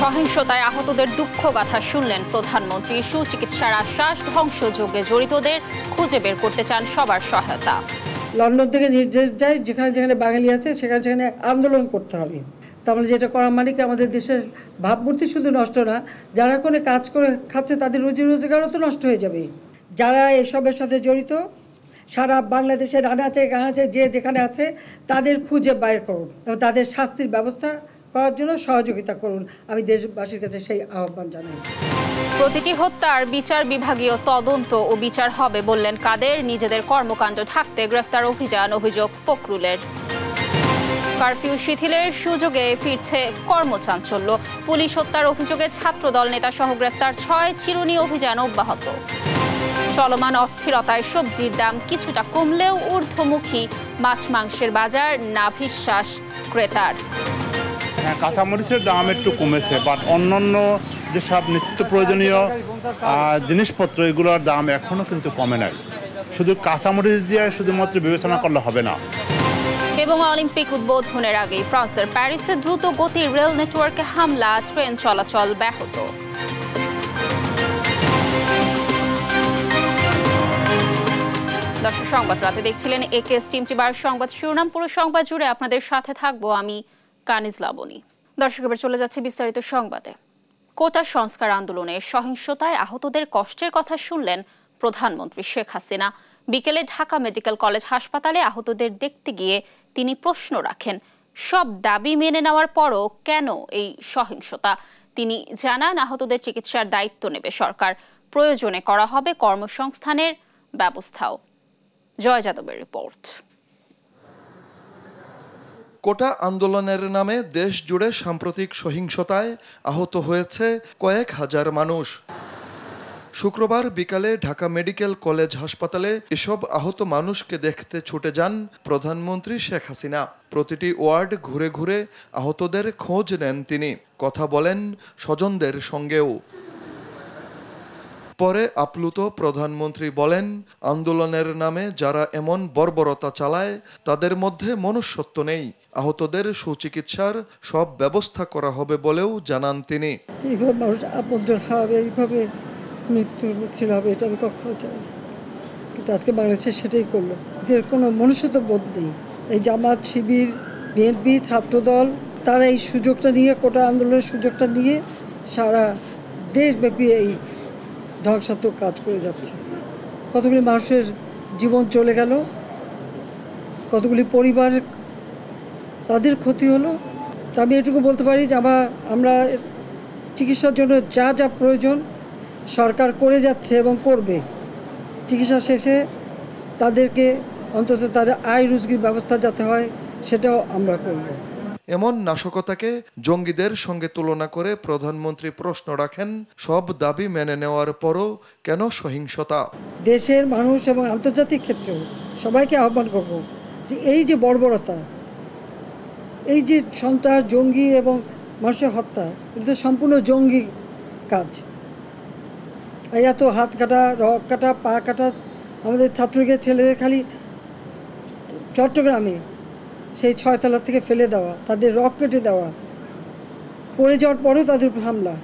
সহিংসতায় আহতদের দুঃখগাথা শুনলেন প্রধানমন্ত্রী। সুচিকিৎসার আশ্বাস, ধ্বংসযজ্ঞে জড়িতদের খুঁজে বের করতে চান সবার সহায়তা। লন্ডন থেকে নির্দেশ যায় যেখানে যেখানে বাঙালি আছে সেখানে সেখানে আন্দোলন করতে হবে। তাহলে যেটা করা মানে কি আমাদের দেশের ভাবমূর্তি শুধু নষ্ট না, যারা কোনো কাজ করে খাচ্ছে তাদের রুজি রোজগারও তো নষ্ট হয়ে যাবে। যারা এসবের সাথে জড়িত সারা বাংলাদেশের আনাচে গানাচে যে যেখানে আছে তাদের খুঁজে বাইর করুন এবং তাদের শাস্তির ব্যবস্থা করার জন্য সহযোগিতা করুন। আমি দেশবাসীর কাছে সেই আহ্বান জানাই। প্রতিটি হত্যার বিচার বিভাগীয় তদন্ত ও বিচার হবে বললেন কাদের। নিজেদের কর্মকাণ্ড ঢাকতে গ্রেফতার অভিযোগ ফখরুলের। কারফিউ শিথিলের সুযোগে ফিরছে কর্মচাঞ্চল্য। পুলিশ হত্যার অভিযোগে ছাত্রদল নেতা সহ গ্রেফতার 6, চিরুনি অভিযান অব্যাহত। চলমান অস্থিরতায় সবজির দাম কিছুটা কমলেও ঊর্ধ্বমুখী মাছ মাংসের বাজার, নাভিশ্বাস ক্রেতার। হ্যাঁ, কাঁচামরিচের দাম একটু কমেছে, বাট অন্যান্য যেসব নিত্য প্রয়োজনীয় জিনিসপত্র এগুলোর দাম এখনো কিন্তু কমে নাই। শুধু কাঁচামরিচ দিয়ে শুধুমাত্র বিবেচনা করলে হবে না। এবং অলিম্পিক উদ্বোধনের আগে ফ্রান্সের প্যারিসে দ্রুত গতির রেল নেটওয়ার্কে হামলা, ট্রেন চলাচল ব্যাহত। দর্শক, সংবাদ রাতে দেখছিলেন একেএস টিম টিভার সংবাদ শিরোনাম। পুরো সংবাদ জুড়ে আপনাদের সাথে থাকবো আমি কানিজ লাবণী। দর্শক, এবার চলে যাচ্ছে বিস্তারিত সংবাদে। কোটা সংস্কার আন্দোলনে সহিংসতায় আহতদের কষ্টের কথা শুনলেন প্রধানমন্ত্রী শেখ হাসিনা। বিকেলে ঢাকা মেডিকেল কলেজ হাসপাতালে আহতদের দেখতে গিয়ে তিনি প্রশ্ন রাখেন, সব দাবি মেনে নেওয়ার পরও কেন এই সহিংসতা? তিনি জানান, আহতদের চিকিৎসার দায়িত্ব নেবে সরকার, প্রয়োজনে করা হবে কর্মসংস্থানের ব্যবস্থাও। জয় যাদবের রিপোর্ট। কোটা আন্দোলনের নামে দেশ জুড়ে সাম্প্রতিক সহিংসতায় আহত হয়েছে কয়েক হাজার মানুষ। শুক্রবার বিকালে ঢাকা মেডিকেল কলেজ হাসপাতালে এসব আহত মানুষকে দেখতে ছুটে যান প্রধানমন্ত্রী শেখ হাসিনা। প্রতিটি ওয়ার্ড ঘুরে ঘুরে আহতদের খোঁজ নেন তিনি, কথা বলেন স্বজনদের সঙ্গেও। পরে আপ্লুত প্রধানমন্ত্রী বলেন, আন্দোলনের নামে যারা এমন বর্বরতা চালায় তাদের মধ্যে মনুষ্যত্ব নেই। আহতদের সুচিকিৎসার সব ব্যবস্থা করা হবে বলেও জানান তিনি। এইভাবে মানুষ আপনজন হারাবে, এইভাবে মৃত্যুর ছিল হবে, এটা আমি কখনো চাই না। কিন্তু আজকে বাংলাদেশে সেটাই করলো। এদের কোনো মনুষ্যত্ব বোধ নেই। এই জামাত, শিবির, বিএনপি, ছাত্রদল তারা এই সুযোগটা নিয়ে, কোটা আন্দোলনের সুযোগটা নিয়ে সারা দেশব্যাপী এই ধ্বংসাত্মক কাজ করে যাচ্ছে। কতগুলি মানুষের জীবন চলে গেল, কতগুলি পরিবার তাদের ক্ষতি হলো। আমি এটুকু বলতে পারি যে আমরা চিকিৎসার জন্য যা যা প্রয়োজন সরকার করে যাচ্ছে এবং করবে। চিকিৎসা শেষে তাদেরকে অন্তত তাদের আয় রুজির ব্যবস্থা যাতে হয় সেটাও আমরা করব। এমন নাশকতাকে জঙ্গিদের সঙ্গে তুলনা করে প্রধানমন্ত্রী প্রশ্ন রাখেন, সব দাবি মেনে নেওয়ার পরও কেন সহিংসতা? দেশের মানুষ এবং আন্তর্জাতিক ক্ষেত্রেও সবাইকে আহ্বান করব যে এই যে বর্বরতা, এই যে সন্ত্রাস, জঙ্গি এবং মানুষের হত্যা, এটা তো সম্পূর্ণ জঙ্গি কাজ। এই এত হাত কাটা, রক কাটা, পা কাটা, আমাদের ছাত্রকে ছেলেদের খালি চট্টগ্রামে সেই 6 তলা থেকে ফেলে দেওয়া, তাদের রক কেটে দেওয়া, পড়ে যাওয়ার পরেও তাদের উপর হামলা,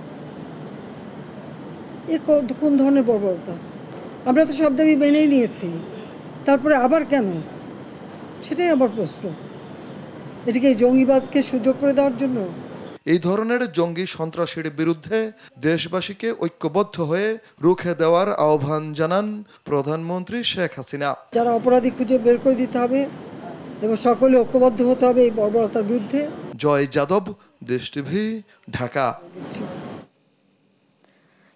এ কোন ধরনের বর্বরতা? আমরা তো সব দাবি মেনেই নিয়েছি, তারপরে আবার কেন? সেটাই আমার প্রশ্ন। এটিকে জঙ্গিবাদকে সুযোগ করে দেওয়ার জন্য? এই ধরনের জঙ্গি সন্ত্রাসীর বিরুদ্ধে দেশবাসীকে ঐক্যবদ্ধ হয়ে রুখে দেওয়ার আহ্বান জানান প্রধানমন্ত্রী শেখ হাসিনা। যারা অপরাধী খুঁজে বের করে দিতে হবে এবং সকলে ঐক্যবদ্ধ হতে হবে এই বর্বরতার বিরুদ্ধে। জয় যাদব, দেশ টিভি, ঢাকা।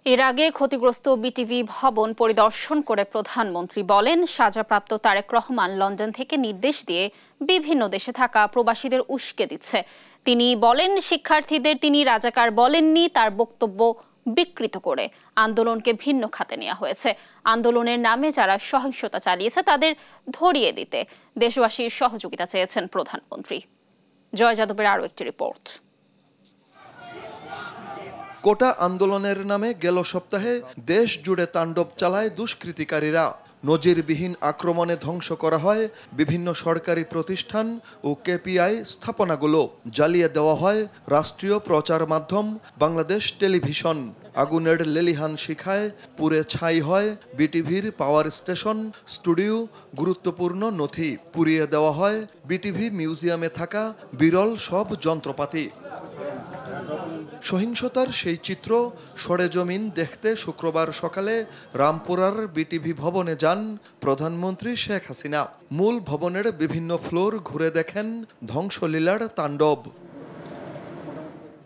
এর আগে ক্ষতিগ্রস্ত বিটিভি ভবন পরিদর্শন করে প্রধানমন্ত্রী বলেন, সাজাপ্রাপ্ত তারেক রহমান লন্ডন থেকে নির্দেশ দিয়ে বিভিন্ন দেশে থাকা প্রবাসীদের উস্কে দিচ্ছে। তিনি বলেন, শিক্ষার্থীদের তিনি রাজাকার বলেননি, তার বক্তব্য বিকৃত করে আন্দোলনকে ভিন্ন খাতে নেওয়া হয়েছে। আন্দোলনের নামে যারা সহিংসতা চালিয়েছে তাদের ধরিয়ে দিতে দেশবাসীর সহযোগিতা চেয়েছেন প্রধানমন্ত্রী। জয় যাদবের আরও একটি রিপোর্ট। কোটা আন্দোলনের নামে গেল সপ্তাহে দেশ জুড়ে তাণ্ডব চালায় দুষ্কৃতিকারীরা। নজিরবিহীন আক্রমণে ধ্বংস করা হয় বিভিন্ন সরকারি প্রতিষ্ঠান ও কেপিআই স্থাপনাগুলো। জ্বালিয়ে দেওয়া হয় রাষ্ট্রীয় প্রচার মাধ্যম বাংলাদেশ টেলিভিশন। আগুনের লেলিহান শিখায় পুড়ে ছাই হয় বিটিভির পাওয়ার স্টেশন, স্টুডিও, গুরুত্বপূর্ণ নথি। পুড়িয়ে দেওয়া হয় বিটিভি মিউজিয়ামে থাকা বিরল সব যন্ত্রপাতি। সহিংসতার সেই চিত্র সরেজমিন দেখতে শুক্রবার সকালে রামপুরার বিটিভি ভবনে যান প্রধানমন্ত্রী শেখ হাসিনা। মূল ভবনের বিভিন্ন ফ্লোর ঘুরে দেখেন ধ্বংসলীলার তাণ্ডব।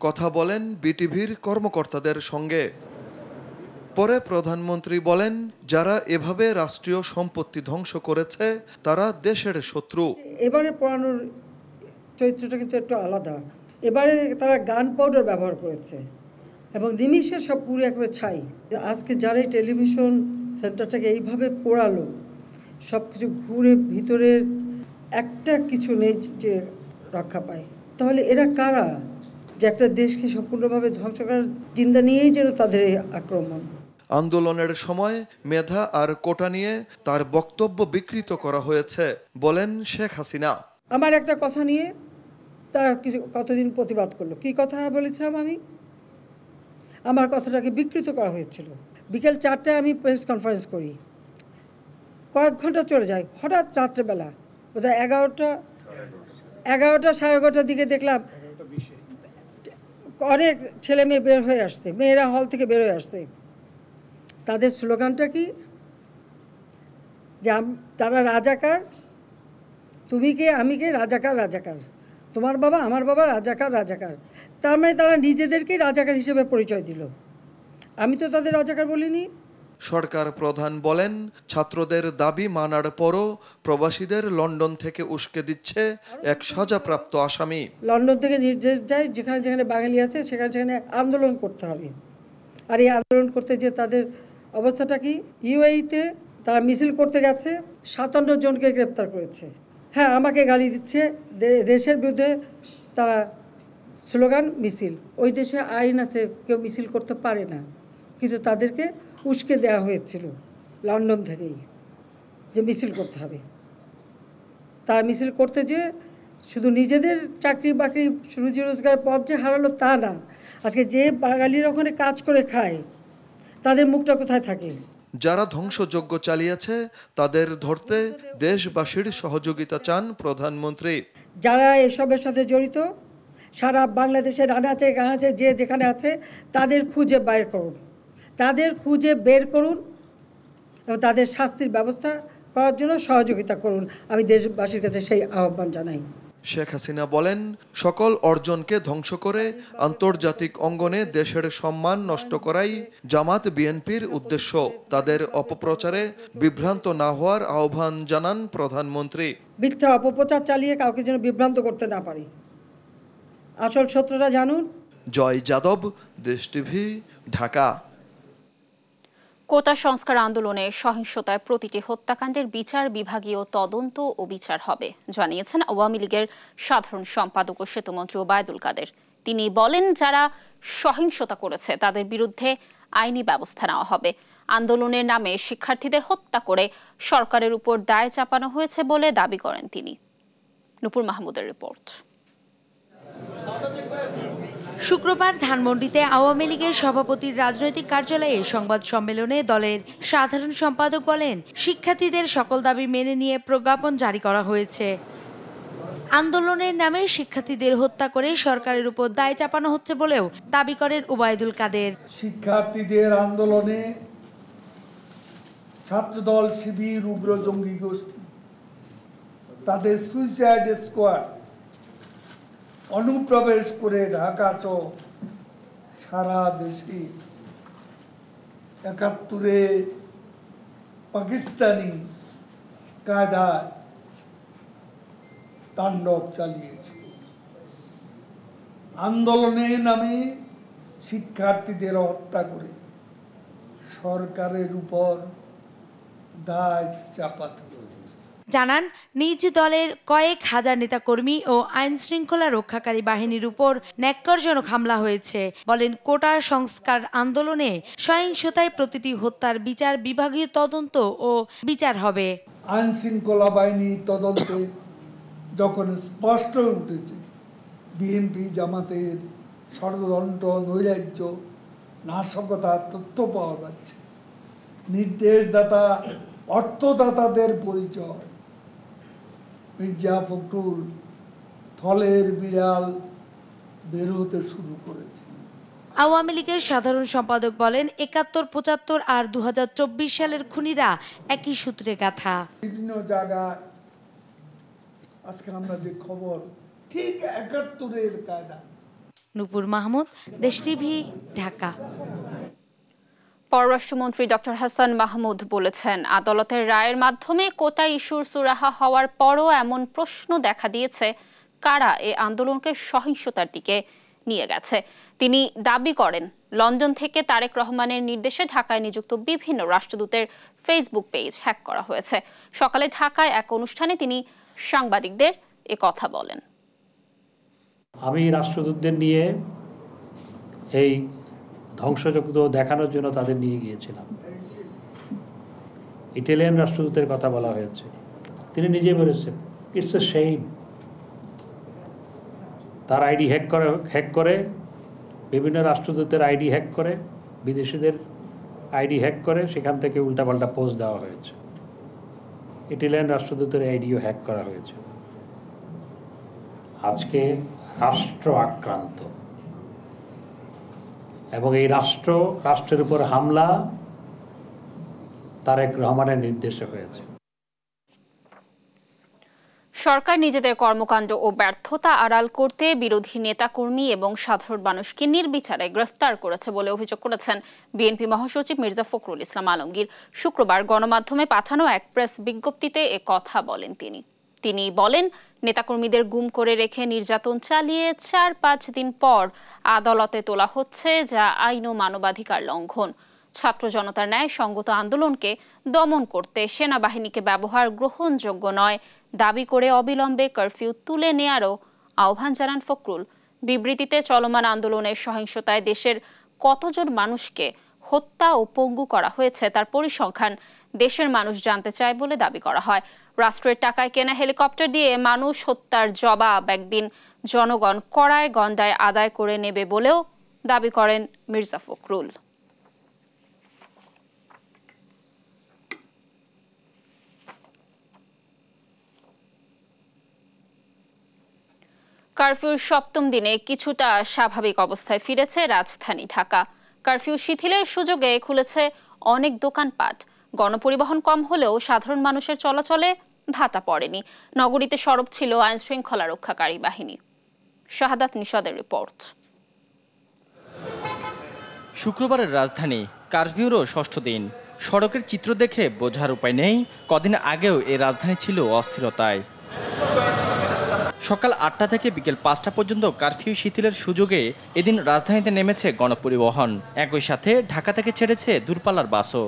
কথা বলেন বিটিভির কর্মকর্তাদের সঙ্গে। পরে প্রধানমন্ত্রী বলেন, যারা এভাবে রাষ্ট্রীয় সম্পত্তি ধ্বংস করেছে তারা দেশের শত্রু। এবারে পড়ানোর চরিত্রটা কিন্তু একটু আলাদা। এবারে তারা গান পাউডার ব্যবহার করেছে এবং নিমিষে সব পুরো একবারে ছাই। আজকে যারা এই টেলিভিশন সেন্টারটাকে এইভাবে পোড়ালো, সব কিছু ঘুরে ভিতরের একটা কিছু নেই যে রক্ষা পায়, তাহলে এরা কারা যে একটা দেশকে সম্পূর্ণভাবে ধ্বংস করার চিন্তা নিয়েই যেন তাদের এই আক্রমণ। আন্দোলনের সময় মেধা আর কোটা নিয়ে তার বক্তব্য বিকৃত করা হয়েছে বলেন শেখ হাসিনা। আমার একটা কথা নিয়ে তারা কিছু কতদিন প্রতিবাদ করলো। কি কথা বলেছিলাম আমি? আমার কথাটাকে বিকৃত করা হয়েছিল। বিকেল 4টায় আমি প্রেস কনফারেন্স করি, কয়েক ঘন্টা চলে যায়, হঠাৎ রাত্রেবেলা বোধহয় 11টা 11:30 দিকে দেখলাম অনেক ছেলে মেয়ে বের হয়ে আসছে, মেয়েরা হল থেকে বের হয়ে আসছে। তাদের স্লোগানটা কি? যে তারা রাজাকার, তুমি কে আমি কে, রাজাকার রাজাকার, তোমার বাবা আমার বাবা, রাজাকার রাজাকার। তার মানে তারা নিজেদেরকেই রাজাকার হিসেবে পরিচয় দিল। আমি তো তাদের রাজাকার বলিনি। সরকার প্রধান বলেন, ছাত্রদের দাবি মানার পরও প্রবাসীদের লন্ডন থেকে উস্কে দিচ্ছে এক সাজাপ্রাপ্ত আসামি। লন্ডন থেকে নির্দেশ যায় যেখানে যেখানে বাঙালি আছে সেখানে সেখানে আন্দোলন করতে হবে। আর এই আন্দোলন করতে যে তাদের অবস্থাটা কি? ইউএইতে তারা মিছিল করতে গেছে, 57 জনকে গ্রেপ্তার করেছে। হ্যাঁ, আমাকে গালি দিচ্ছে, দেশের বিরুদ্ধে তারা স্লোগান মিছিল। ওই দেশে আইন আছে, কেউ মিছিল করতে পারে না, কিন্তু তাদেরকে উস্কে দেওয়া হয়েছিল লন্ডন থেকেই যে মিছিল করতে হবে। তার মিছিল করতে যে শুধু নিজেদের চাকরি বাকরি রুজি রোজগার পথ যে হারালো তা না, আজকে যে বাঙালিরা ওখানে কাজ করে খায় তাদের মুখটা কোথায় থাকে? যারা ধ্বংসযজ্ঞ চালিয়েছে তাদের ধরতে দেশবাসীর সহযোগিতা চান প্রধানমন্ত্রী। যারা এসবের সাথে জড়িত সারা বাংলাদেশের আনাচে গানাচে যে যেখানে আছে তাদের খুঁজে বের করুন, তাদের খুঁজে বের করুন এবং তাদের শাস্তির ব্যবস্থা করার জন্য সহযোগিতা করুন। আমি দেশবাসীর কাছে সেই আহ্বান জানাই। শেখ হাসিনা বলেন, সকল অর্জনকে ধ্বংস করে আন্তর্জাতিক অঙ্গনে দেশের সম্মান নষ্ট করাই জামাত বিএনপির উদ্দেশ্য। তাদের অপপ্রচারে বিভ্রান্ত না হওয়ার আহ্বান জানান প্রধানমন্ত্রী। মিথ্যা অপপ্রচার চালিয়ে কাউকে যেন বিভ্রান্ত করতে না পারি। আসল সত্যটা জানুন। জয় যাদব, দেশ টিভি, ঢাকা। কোটা সংস্কার আন্দোলনে সহিংসতায় প্রতিটি হত্যাকাণ্ডের বিচার বিভাগীয় তদন্ত ও বিচার হবে, জানিয়েছেন আওয়ামী লীগের সাধারণ সম্পাদক ও সেতুমন্ত্রী ওবায়দুল কাদের। তিনি বলেন, যারা সহিংসতা করেছে তাদের বিরুদ্ধে আইনি ব্যবস্থা নেওয়া হবে। আন্দোলনের নামে শিক্ষার্থীদের হত্যা করে সরকারের উপর দায় চাপানো হয়েছে বলে দাবি করেন তিনি। নুপুর মাহমুদের রিপোর্ট। শুক্রবার ধানমন্ডিতে আওয়ামী লীগের সভাপতির রাজনৈতিক কার্যালয়ে সংবাদ সম্মেলনে দলের সাধারণ সম্পাদক বলেন, শিক্ষার্থীদের সকল দাবি মেনে নিয়ে প্রজ্ঞাপন জারি করা হয়েছে। আন্দোলনের নামে শিক্ষার্থীদের হত্যা করে সরকারের উপর দায় চাপানো হচ্ছে বলেও দাবি করেন ওবায়দুল কাদের। শিক্ষার্থীদের আন্দোলনে ছাত্রদল, শিবির, উগ্র জঙ্গি গোষ্ঠী, তাদের সুইসাইড স্কোয়াড অনুপ্রবেশ করে ঢাকা সহ সারা দেশে ৭১-এ পাকিস্তানি কায়দায় তাণ্ডব চালিয়েছে। আন্দোলনের নামে শিক্ষার্থীদের হত্যা করে সরকারের উপর দায় চাপাতে হয়েছে। জানান নিজ দলের কয়েক হাজার নেতাকর্মী ও আইন শৃঙ্খলা রক্ষাকারী বাহিনীর উপর ন্যাক্কারজনক হামলা হয়েছে। বলেন কোটা সংস্কার আন্দোলনে সহিংসতায় প্রতিটি হত্যার বিচার বিভাগীয় তদন্ত ও বিচার হবে। আইন শৃঙ্খলা বাহিনী তদন্তে যখন স্পষ্ট উঠেছে বিএনপি জামাতের ষড়যন্ত্র, নৈরাজ্য, নাশকতার তথ্য পাওয়া যাচ্ছে, নির্দেশদাতা অর্থদাতাদের পরিচয়, মির্জা ফখরুল থলের বিড়াল বের হতে শুরু করেছে। আওয়ামী লীগের সাধারণ সম্পাদক বলেন ৭১, ৭৫ আর ২০২৪ সালের খুনিরা একই সূত্রে গাঁথা। বিভিন্ন জায়গায় আজকে আমরা যে খবর ঠিক ৭১-এর কায়দা। নূপুর মাহমুদ, দেশ টিভি, ঢাকা। পররাষ্ট্রমন্ত্রী ডক্টর হাসান মাহমুদ বলেছেন, আদালতের রায়ের মাধ্যমে কোটা ইস্যুর সুরাহা হওয়ার পরও এমন প্রশ্ন দেখা দিয়েছে কারা এ আন্দোলনকে সহিংসতার দিকে নিয়ে গেছে। তিনি দাবি করেন, লন্ডন থেকে তারেক রহমানের নির্দেশে ঢাকায় নিযুক্ত বিভিন্ন রাষ্ট্রদূতের ফেসবুক পেজ হ্যাক করা হয়েছে। সকালে ঢাকায় এক অনুষ্ঠানে তিনি সাংবাদিকদের এ কথা বলেন। আমি রাষ্ট্রদূতদের নিয়ে এই ধ্বংসযজ্ঞ দেখানোর জন্য তাদের নিয়ে গিয়েছিলাম। ইটালিয়ান রাষ্ট্রদূতের কথা বলা হয়েছে, তিনি নিজে বলেছেন ইটস এ শেম। তার আইডি হ্যাক করে বিভিন্ন রাষ্ট্রদূতের আইডি হ্যাক করে, বিদেশিদের আইডি হ্যাক করে সেখান থেকে উল্টাপাল্টা পোস্ট দেওয়া হয়েছে। ইটালিয়ান রাষ্ট্রদূতের আইডিও হ্যাক করা হয়েছে। আজকে রাষ্ট্র আক্রান্ত এবং এই রাষ্ট্রের উপর হামলা তারেক রহমানের নির্দেশে হয়েছে। সরকার নিজেদের কর্মকাণ্ড ও ব্যর্থতা আড়াল করতে বিরোধী নেতাকর্মী এবং সাধারণ মানুষকে নির্বিচারে গ্রেফতার করেছে বলে অভিযোগ করেছেন বিএনপি মহাসচিব মির্জা ফখরুল ইসলাম আলমগীর। শুক্রবার গণমাধ্যমে পাঠানো এক প্রেস বিজ্ঞপ্তিতে এ কথা বলেন তিনি বলেন, নেতাকর্মীদের গুম করে রেখে নির্যাতন চালিয়ে ৪-৫ দিন পর আদালতে তোলা হচ্ছে, যা আইন ও মানবাধিকার লঙ্ঘন। ছাত্র জনতার ন্যায় সংগত আন্দোলনকে দমন করতে সেনাবাহিনীকে ব্যবহার গ্রহণযোগ্য নয় দাবি করে অবিলম্বে কারফিউ তুলে নেয়ারও আহ্বান জানান ফখরুল। বিবৃতিতে চলমান আন্দোলনের সহিংসতায় দেশের কতজন মানুষকে হত্যা ও পঙ্গু করা হয়েছে তার পরিসংখ্যান দেশের মানুষ জানতে চায় বলে দাবি করা হয়। রাষ্ট্রের টাকায় কেনা হেলিকপ্টার দিয়ে মানুষ হত্যার জবাব একদিন জনগণ কড়ায় গণ্ডায় আদায় করে নেবে বলেও দাবি করেন মির্জা ফখরুল। কারফিউর ৭ম দিনে কিছুটা স্বাভাবিক অবস্থায় ফিরেছে রাজধানী ঢাকা। কারফিউ শিথিলের সুযোগে খুলেছে অনেক দোকানপাট। গণপরিবহন কম হলেও সাধারণ মানুষের চলাচলে ভাটা পড়েনি। নগরীতে সরব ছিল আইন শৃঙ্খলা রক্ষাকারী বাহিনী। শাহাদাত নিশাদের রিপোর্ট। শুক্রবারের রাজধানী কারফিউরও ৬ষ্ঠ দিন। সড়কের চিত্র দেখে বোঝার উপায় নেই কদিন আগেও এই রাজধানী ছিল অস্থিরতায়। সকাল ৮টা থেকে বিকেল ৫টা পর্যন্ত কারফিউ শিথিলের সুযোগে এদিন রাজধানীতে নেমেছে গণপরিবহন। একই সাথে ঢাকা থেকে ছেড়েছে দূরপাল্লার বাসও।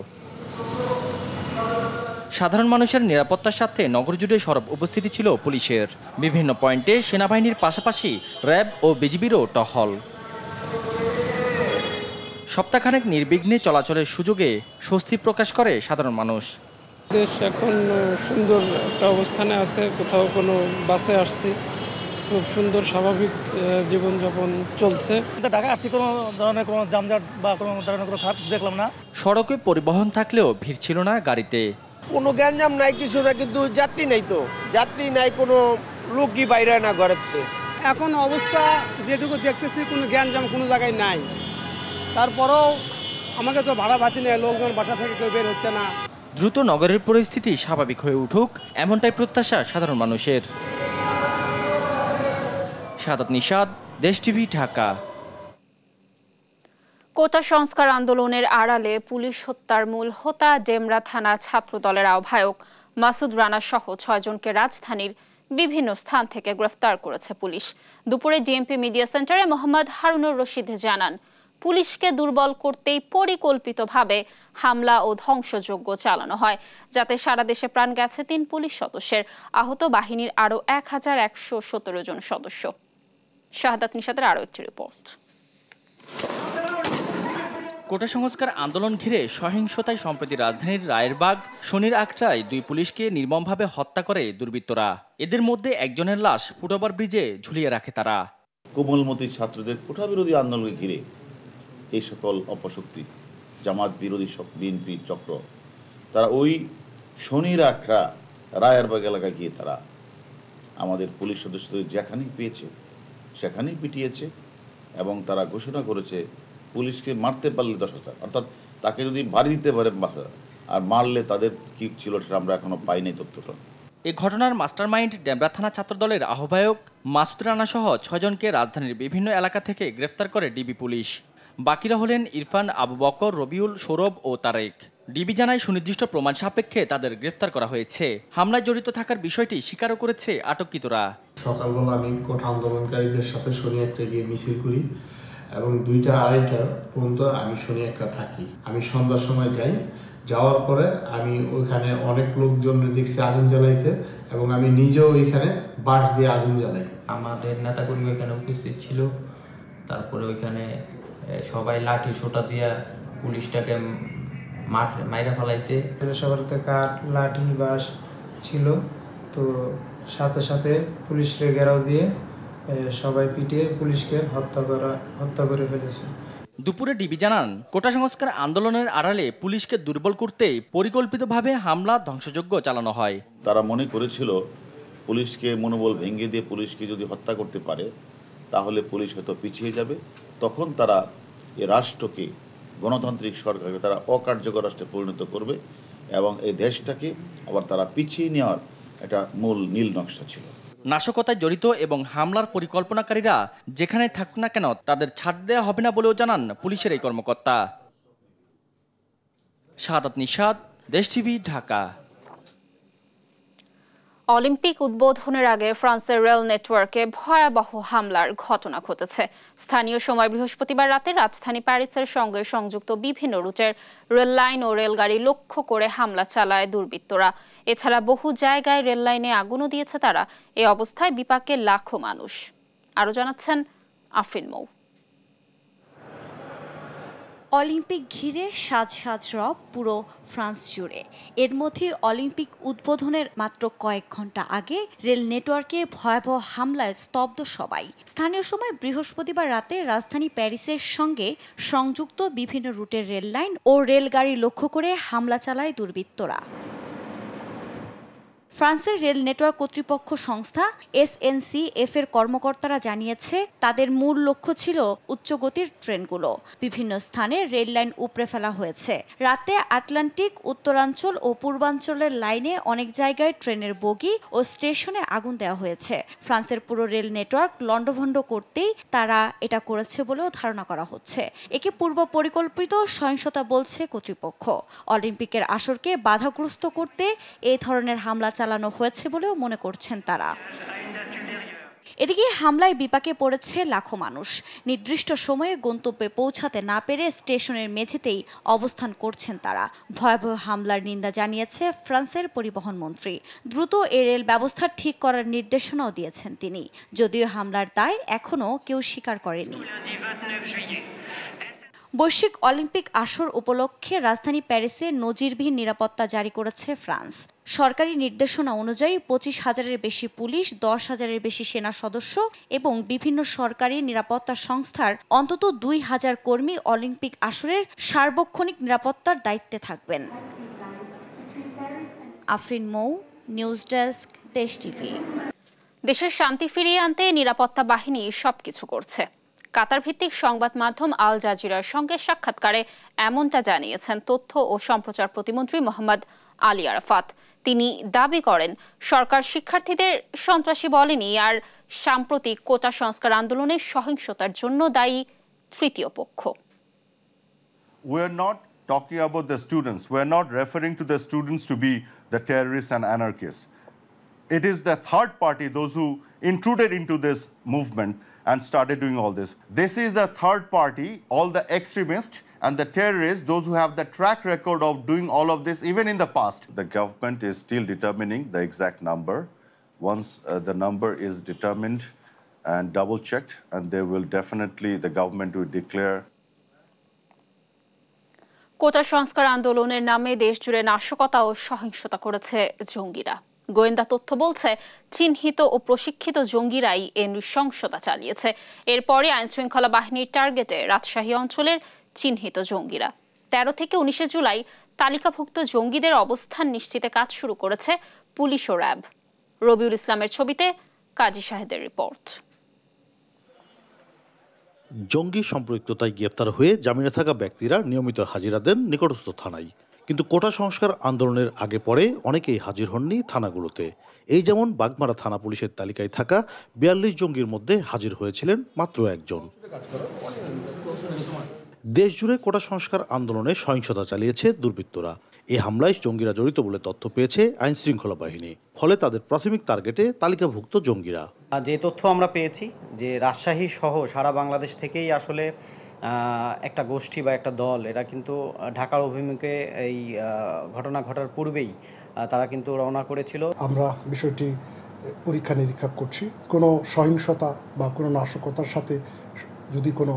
সাধারণ মানুষের নিরাপত্তার সাথে নগর জুড়ে সরব উপস্থিতি ছিল পুলিশের। বিভিন্ন পয়েন্টে সেনাবাহিনীর পাশাপাশি র্যাব ও বিজিবিরও টহল। সপ্তাহখানেক নির্বিঘ্নে চলাচলের সুযোগে স্বস্তি প্রকাশ করে সাধারণ মানুষ। দেশ এখন সুন্দর একটা অবস্থানে আছে। কোথাও কোনো বাসে আসছি, খুব সুন্দর স্বাভাবিক জীবনযাপন চলছে। ঢাকা আসছি, কোনো ধরনের কোনো যানজট বা কোনো ধরনের কোনো খারাপ কিছু দেখলাম না। সড়কে পরিবহন থাকলেও ভিড় ছিল না গাড়িতে। কোনো গ্যাঞ্জাম নাই, কিছু না, কিন্তু যাত্রী নাই, তো যাত্রী নাই, কোনো লোকই বাইরে না ঘরের। এখন অবস্থা যেটুকু দেখতেছি কোনো গ্যাঞ্জাম কোনো জায়গায় নাই। তারপরেও আমাকে তো ভাড়া ভাতি নেই, লোকজন বাসা থেকে কেউ বের হচ্ছে না। দ্রুত নগরের পরিস্থিতি স্বাভাবিক হয়ে উঠুক এমনটাই প্রত্যাশা সাধারণ মানুষের। শাহাদাত নিশাদ, দেশ টিভি, ঢাকা। কোটা সংস্কার আন্দোলনের আড়ালে পুলিশ হত্যার মূল হোতা ডেমরা থানা ছাত্র দলের আহ্বায়ক মাসুদ রানা সহ ৬ জনকে রাজধানীর বিভিন্ন স্থান থেকে গ্রেফতার করেছে পুলিশ। দুপুরে ডিএমপি মিডিয়া সেন্টারে মোহাম্মদ হারুনুর রশিদ জানান, পুলিশকে দুর্বল করতেই পরিকল্পিতভাবে হামলা ও ধ্বংসযজ্ঞ চালানো হয়, যাতে সারা দেশে প্রাণ গেছে 3 পুলিশ সদস্যের, আহত বাহিনীর আরও 1117 জন সদস্য। শাহাদাত নিশাতের আরও একটি রিপোর্ট। কোটা সংস্কার আন্দোলন ঘিরে সহিংসতায় সম্প্রতি রাজধানীর রায়েরবাগ শনির আখড়ায় 2 পুলিশকে নির্মমভাবে হত্যা করে দুর্বৃত্তরা। এদের মধ্যে একজনের লাশ ফুটওভার ব্রিজে ঝুলিয়ে রাখে তারা। কোমলমতি ছাত্রদের কোটা বিরোধী আন্দোলনকে ঘিরে এই সকল অপশক্তি, জামাত বিরোধী বিএনপি চক্র, তারা ওই শনির আখড়া রায়েরবাগ এলাকায় গিয়ে তারা আমাদের পুলিশ সদস্যদের যেখানেই পেয়েছে সেখানেই পিটিয়েছে এবং তারা ঘোষণা করেছে পুলিশকে মারতে পারলে 10,000, অর্থাৎ তাকে যদি বাড়ি দিতে পারে আর মারলে তাদের কি ছিল সেটা আমরা এখনো পাইনি তথ্যটা। এই ঘটনার মাস্টারমাইন্ড ডেমরা থানা ছাত্রদলের আহ্বায়ক মাসুদ রানা সহ 6 জনকে রাজধানীর বিভিন্ন এলাকা থেকে গ্রেফতার করে ডিবি পুলিশ। বাকিরা হলেন ইরফান, আবু বকর, রবিউল, সৌরভ ও তারেক। ডিবি জানায় সুনির্দিষ্ট প্রমাণ সাপেক্ষে তাদের গ্রেফতার করা হয়েছে। হামলায় জড়িত থাকার বিষয়টি স্বীকারও করেছে আটককৃতরা। সকালবেলা আমি কোটা আন্দোলনকারীদের সাথে শনি একটা গিয়ে মিছিল করি এবং 2টা 2:30 পর্যন্ত আমি শনি একটা থাকি। আমি সন্ধ্যার সময় যাই, যাওয়ার পরে আমি ওইখানে অনেক লোকজন দেখছি আগুন জ্বালাইতে এবং আমি নিজেও ওইখানে বাঁশ দিয়ে আগুন জ্বালাই। আমাদের নেতাকর্মী এখানে উপস্থিত ছিল, তারপরে ওইখানে সবাই লাঠি সোটা দিয়া পুলিশটাকে মাইরা ফেলাইছে। সবার কাঠ, লাঠি, বাঁশ ছিল, তো সাথে সাথে পুলিশকে ঘেরাও দিয়ে সবাই পিটিয়ে পুলিশকে হত্যা করে ফেলেছে। দুপুরে ডিবি জানান, কোটা সংস্কার আন্দোলনের আড়ালে পুলিশকে দুর্বল করতে পরিকল্পিতভাবে হামলা ধ্বংসযজ্ঞ চালানো হয়। তারা মনে করেছিল পুলিশকে মনোবল ভেঙে দিয়ে পুলিশকে যদি হত্যা করতে পারে তাহলে পুলিশ হয়তো পিছিয়ে যাবে, তখন তারা এই রাষ্ট্রকে, গণতান্ত্রিক সরকারকে তারা অকার্যকর রাষ্ট্রে পরিণত করবে এবং এই দেশটাকে আবার তারা পিছিয়ে নেওয়ার একটা মূল নীল নকশা ছিল। নাশকতায় জড়িত এবং হামলার পরিকল্পনাকারীরা যেখানে থাকুক না কেন তাদের ছাড় দেওয়া হবে না বলেও জানান পুলিশের এই কর্মকর্তা। শাহাদাত নিশাত, দেশ টিভি, ঢাকা। অলিম্পিক উদ্বোধনের আগে ফ্রান্সের রেল নেটওয়ার্কে ভয়াবহ হামলার ঘটনা ঘটেছে। স্থানীয় সময় বৃহস্পতিবার রাতে রাজধানী প্যারিসের সঙ্গে সংযুক্ত বিভিন্ন রুটের রেল লাইন ও রেলগাড়ি লক্ষ্য করে হামলা চালায় দুর্বৃত্তরা। এছাড়া বহু জায়গায় রেল লাইনে আগুনও দিয়েছে তারা। এই অবস্থায় বিপাকে লাখো মানুষ। আরও জানাচ্ছেন আফরিন মৌ। অলিম্পিক ঘিরে সাজ রব পুরো ফ্রান্স জুড়ে। এর মধ্যে অলিম্পিক উদ্বোধনের মাত্র কয়েক ঘন্টা আগে রেল নেটওয়ার্কে ভয়াবহ হামলায় স্তব্ধ সবাই। স্থানীয় সময় বৃহস্পতিবার রাতে রাজধানী প্যারিসের সঙ্গে সংযুক্ত বিভিন্ন রুটের রেল লাইন ও রেলগাড়ি লক্ষ্য করে হামলা চালায় দুর্বৃত্তরা। ফ্রান্সের রেল নেটওয়ার্ক কর্তৃপক্ষ সংস্থা SNCF এর কর্মকর্তারা জানিয়েছে, তাদের মূল লক্ষ্য ছিল উচ্চগতির ট্রেনগুলো। বিভিন্ন স্থানে রেল লাইন উপড়ে ফেলা হয়েছে। রাতে আটলান্টিক, উত্তরাঞ্চল ও পূর্বাঞ্চলের লাইনে অনেক জায়গায় ট্রেনের বগি ও স্টেশনে আগুন দেওয়া হয়েছে। ফ্রান্সের পুরো রেল নেটওয়ার্ক লণ্ডভণ্ড করতেই তারা এটা করেছে বলেও ধারণা করা হচ্ছে। একে পূর্ব পরিকল্পিত সহিংসতা বলছে কর্তৃপক্ষ। অলিম্পিকের আসরকে বাধাগ্রস্ত করতে এই ধরনের হামলা চালানো হয়েছে বলেও মনে করছেন তারা। এদিকে হামলায় বিপাকে পড়েছে লাখো মানুষ। নির্দিষ্ট সময়ে গন্তব্যে পৌঁছাতে না পেরে স্টেশনের মেঝেতেই অবস্থান করছেন তারা। ভয়াবহ হামলার নিন্দা জানিয়েছে ফ্রান্সের পরিবহন মন্ত্রী। দ্রুত এই রেল ব্যবস্থা ঠিক করার নির্দেশনাও দিয়েছেন তিনি, যদিও হামলার দায় এখনও কেউ স্বীকার করেনি। বৈশ্বিক অলিম্পিক আসর উপলক্ষে রাজধানী প্যারিসে নজিরবিহীন নিরাপত্তা জারি করেছে ফ্রান্স। সরকারি নির্দেশনা অনুযায়ী 25,000-এর বেশি পুলিশ, 10,000-এর বেশি সেনা সদস্য এবং বিভিন্ন সরকারি নিরাপত্তা সংস্থার অন্তত 2,000 কর্মী অলিম্পিক আসরের সার্বক্ষণিক নিরাপত্তার দায়িত্বে থাকবেন। আফরিন মৌ, নিউজ ডেস্ক, দেশ টিভি। দেশের শান্তি ফিরিয়ে আনতে নিরাপত্তা বাহিনী সবকিছু করছে। কাতার ভিত্তিক সংবাদ মাধ্যম আল জাজিরার সঙ্গে সাক্ষাৎকারে এমনটা জানিয়েছেন তথ্য ও সম্প্রচার প্রতিমন্ত্রী মোহাম্মদ আলী আরাফাত। তিনি দাবি করেন, সরকার শিক্ষার্থীদের সন্ত্রাসী বলেনি, আর সাম্প্রতিক কোটা সংস্কার আন্দোলনের সহিংসতার জন্য দায়ী তৃতীয় পক্ষ। We are not talking about the students. We are not referring to the students to be the terrorists and anarchists. It is the third party, those who intruded into this movement, and started doing all this. This is the third party, all the extremists and the terrorists, those who have the track record of doing all of this even in the past. The government is still determining the exact number. Once the number is determined and double checked, and they will definitely, the government will declare. কোটা সংস্কার আন্দোলনের নামে দেশজুড়ে নাশকতা ও সহিংসতা করেছে জঙ্গিরা। গোয়েন্দা তথ্য বলছে চিহ্নিত ও প্রশিক্ষিত জঙ্গিরাই এই নৃশংসতা চালিয়েছে। এরপরে আইনশৃঙ্খলা বাহিনীর টার্গেটে রাজশাহী অঞ্চলের চিহ্নিত জঙ্গিরা 13 থেকে 19 জুলাই তালিকাভুক্ত জঙ্গিদের অবস্থান নিশ্চিতে কাজ শুরু করেছে পুলিশ ও র্যাব। রবিউল ইসলামের ছবিতে কাজী শাহেদের রিপোর্ট। জঙ্গি সম্পৃক্ততায় গ্রেফতার হয়ে জামিনে থাকা ব্যক্তিরা নিয়মিত হাজিরা দেন নিকটস্থ থানায়, কিন্তু কোটা সংস্কার আন্দোলনের আগে পরে অনেকেই হাজির হননি থানাগুলোতে। এই যেমন বাগমারা থানা পুলিশের তালিকায় থাকা 42 জঙ্গির মধ্যে হাজির হয়েছিলেন মাত্র একজন। দেশজুড়ে কোটা সংস্কার আন্দোলনে সহিংসতা চালিয়েছে দুর্বৃত্তরা। এই হামলায় জঙ্গিরা জড়িত বলে তথ্য পেয়েছে আইনশৃঙ্খলা বাহিনী, ফলে তাদের প্রাথমিক টার্গেটে তালিকাভুক্ত জঙ্গিরা। যে তথ্য আমরা পেয়েছি যে রাজশাহী সহ সারা বাংলাদেশ থেকেই আসলে একটা গোষ্ঠী বা একটা দল, এরা কিন্তু ঢাকার অভিমুখে এই ঘটনা ঘটার পূর্বেই তারা কিন্তু রওনা করেছিল। আমরা বিষয়টি পরীক্ষা নিরীক্ষা করছি। কোনো সহিংসতা বা কোনো নাশকতার সাথে যদি কোনো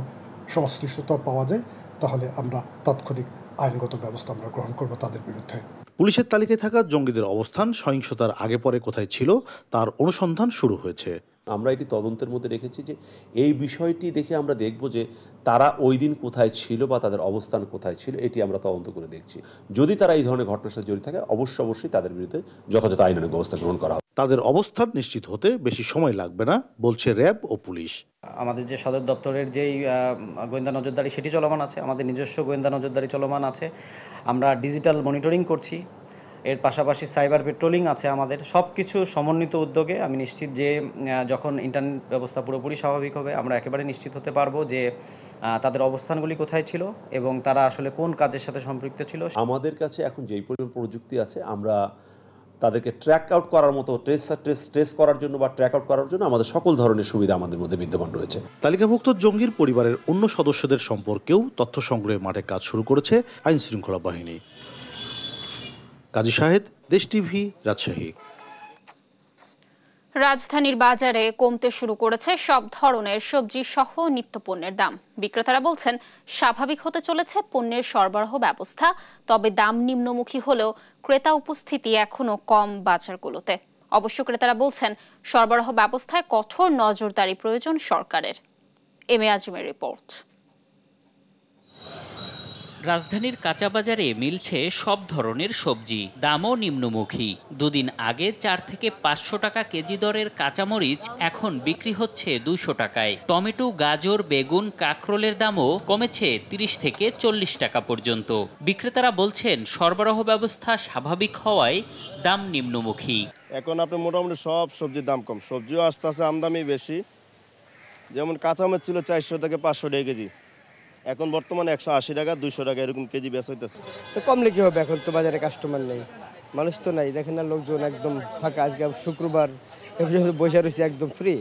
সংশ্লিষ্টতা পাওয়া যায় তাহলে আমরা তাৎক্ষণিক আইনগত ব্যবস্থা আমরা গ্রহণ করব তাদের বিরুদ্ধে। পুলিশের তালিকায় থাকা জঙ্গিদের অবস্থান সহিংসতার আগে পরে কোথায় ছিল তার অনুসন্ধান শুরু হয়েছে। আমরা এটি তদন্তের মধ্যে রেখেছি যে এই বিষয়টি দেখে আমরা দেখব যে তারা ওই দিন কোথায় ছিল বা তাদের অবস্থান কোথায় ছিল, এটি আমরা তদন্ত করে দেখছি। যদি তারা এই ধরনের ঘটনার সাথে জড়িত থাকে অবশ্যই তাদের বিরুদ্ধে যথাযথ আইনানুগ ব্যবস্থা গ্রহণ করা হবে। তাদের অবস্থান নিশ্চিত হতে বেশি সময় লাগবে না বলছে র্যাব ও পুলিশ। আমাদের যে সদর দপ্তরের যেই গোয়েন্দা নজরদারি সেটি চলমান আছে, আমাদের নিজস্ব গোয়েন্দা নজরদারি চলমান আছে, আমরা ডিজিটাল মনিটরিং করছি, এর পাশাপাশি সাইবার পেট্রোলিং আছে। আমাদের সব কিছু সমন্বিত উদ্যোগে আমি নিশ্চিত যে যখন ইন্টারনেট ব্যবস্থা পুরোপুরি স্বাভাবিক হবে আমরা একেবারে নিশ্চিত হতে পারবো যে তাদের অবস্থানগুলি কোথায় ছিল এবং তারা আসলে কোন কাজের সাথে সম্পৃক্ত ছিল। আমাদের কাছে এখন যেই পরিমাণ প্রযুক্তি আছে আমরা তাদেরকে ট্র্যাক আউট করার মতো ট্রেস করার জন্য বা ট্র্যাক আউট করার জন্য আমাদের সকল ধরনের সুবিধা আমাদের মধ্যে বিদ্যমান রয়েছে। তালিকাভুক্ত জঙ্গির পরিবারের অন্য সদস্যদের সম্পর্কেও তথ্য সংগ্রহে মাঠে কাজ শুরু করেছে আইনশৃঙ্খলা বাহিনী। কাজী শাহেদ, দেশ টিভি, রাজশাহী। রাজধানীর বাজারে কমতে শুরু করেছে সব ধরনের সবজি সহ নিত্যপণ্যের দাম। বিক্রেতারা বলছেন স্বাভাবিক হতে চলেছে পণ্যের সরবরাহ ব্যবস্থা, তবে দাম নিম্নমুখী হলেও ক্রেতা উপস্থিতি এখনো কম বাজারগুলোতে। অবশ্য ক্রেতারা বলছেন সরবরাহ ব্যবস্থায় কঠোর নজরদারি প্রয়োজন সরকারের। M A আজিমের report. রাজধানীর কাঁচা বাজারে মিলছে সব ধরনের সবজি, দামও নিম্নমুখী। দুদিন আগে 4 থেকে 500 টাকা কেজি দরের কাঁচামরিচ এখন বিক্রি হচ্ছে 200 টাকায়। টমেটো, গাজর, বেগুন, কাঁকরোলের দামও কমেছে 30 থেকে 40 টাকা পর্যন্ত। বিক্রেতারা বলছেন সরবরাহ ব্যবস্থা স্বাভাবিক হওয়ায় দাম নিম্নমুখী। এখন আপনি মোটামুটি সব সবজির দাম কম, সবজিও আস্তে আস্তে আমদানি বেশি। যেমন কাঁচামরিচ ছিল 400 থেকে 500 টাকা কেজি, এখন বর্তমানে 180 টাকা 200 টাকা এরকম কেজি বেচা হইতেছে। তো কমলে কি হবে, এখন তো বাজারে কাস্টমার নেই, মানুষ তো নাই, দেখেন না লোকজন একদম ফাঁকা। আজকে শুক্রবার বসে রয়েছে একদম ফ্রি।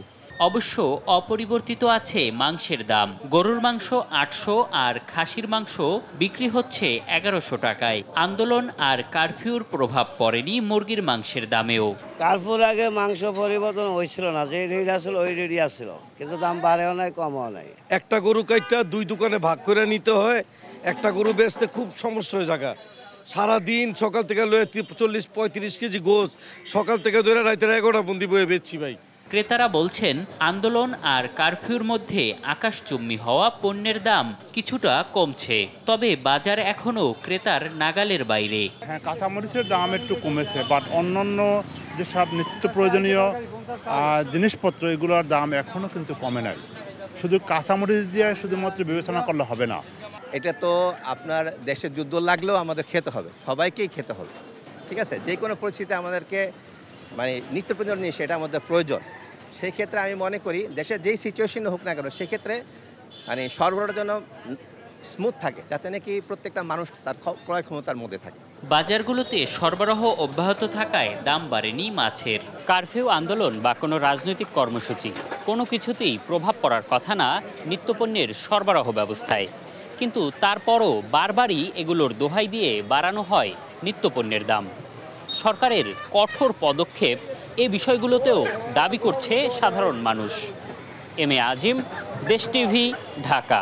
অবশ্য অপরিবর্তিত আছে মাংসের দাম। গরুর মাংস 800 আর খাসির মাংস বিক্রি হচ্ছে 1100 টাকায়। আন্দোলন আর কারফিউর প্রভাব পড়েনি মুরগির মাংসের দামেও। কারফিউর আগে মাংস পরিবর্তন হয়েছিল না, যে রেট আসলে ওই রেটই আসছিল, কিন্তু দাম বাড়েও নাই কমও নাই। একটা গরু কাইটা 2 দোকানে ভাগ করে নিতে হয়, একটা গরু বেচতে খুব সমস্যা হয়ে জায়গা। সারাদিন সকাল থেকে লয়ে 40-35 কেজি গোছ সকাল থেকে ধরে রাতের 11টা বন্দি বয়ে বেচছি ভাই। ক্রেতারা বলছেন আন্দোলন আর কারফিউর মধ্যে আকাশচুম্বী হওয়া পণ্যের দাম কিছুটা কমছে, তবে বাজার এখনো ক্রেতার নাগালের বাইরে। হ্যাঁ, কাঁচামরিচের দাম একটু কমেছে, বাট অন্যান্য যেসব নিত্য প্রয়োজনীয় জিনিসপত্র এগুলোর দাম এখনো কিন্তু কমে নাই। শুধু কাঁচামরিচ দিয়ে শুধুমাত্র বিবেচনা করলে হবে না। এটা তো আপনার দেশে যুদ্ধ লাগলেও আমাদের খেতে হবে, সবাইকেই খেতে হবে, ঠিক আছে। যে কোনো পরিস্থিতিতে আমাদেরকে মানে নিত্য প্রয়োজনীয় জিনিস এটা আমাদের প্রয়োজন। সেই ক্ষেত্রে আমি মনে করি দেশের যেই সিচুয়েশন হোক না কেন সেক্ষেত্রে মানে সরবরাহের জন্য স্মুথ থাকে, যাতে নাকি প্রত্যেকটা মানুষ তার ক্রয় ক্ষমতার মধ্যে থাকে। বাজারগুলোতে সরবরাহ অব্যাহত থাকায় দাম বাড়েনি মাছের। কারফিউ আন্দোলন বা কোনো রাজনৈতিক কর্মসূচি কোনো কিছুতেই প্রভাব পড়ার কথা না নিত্যপণ্যের সরবরাহ ব্যবস্থায়, কিন্তু তারপরও বারবারই এগুলোর দোহাই দিয়ে বাড়ানো হয় নিত্যপণ্যের দাম। সরকারের কঠোর পদক্ষেপ এ বিষয়গুলোতেও দাবি করছে সাধারণ মানুষ। এম এ আজিম, দেশ টিভি, ঢাকা।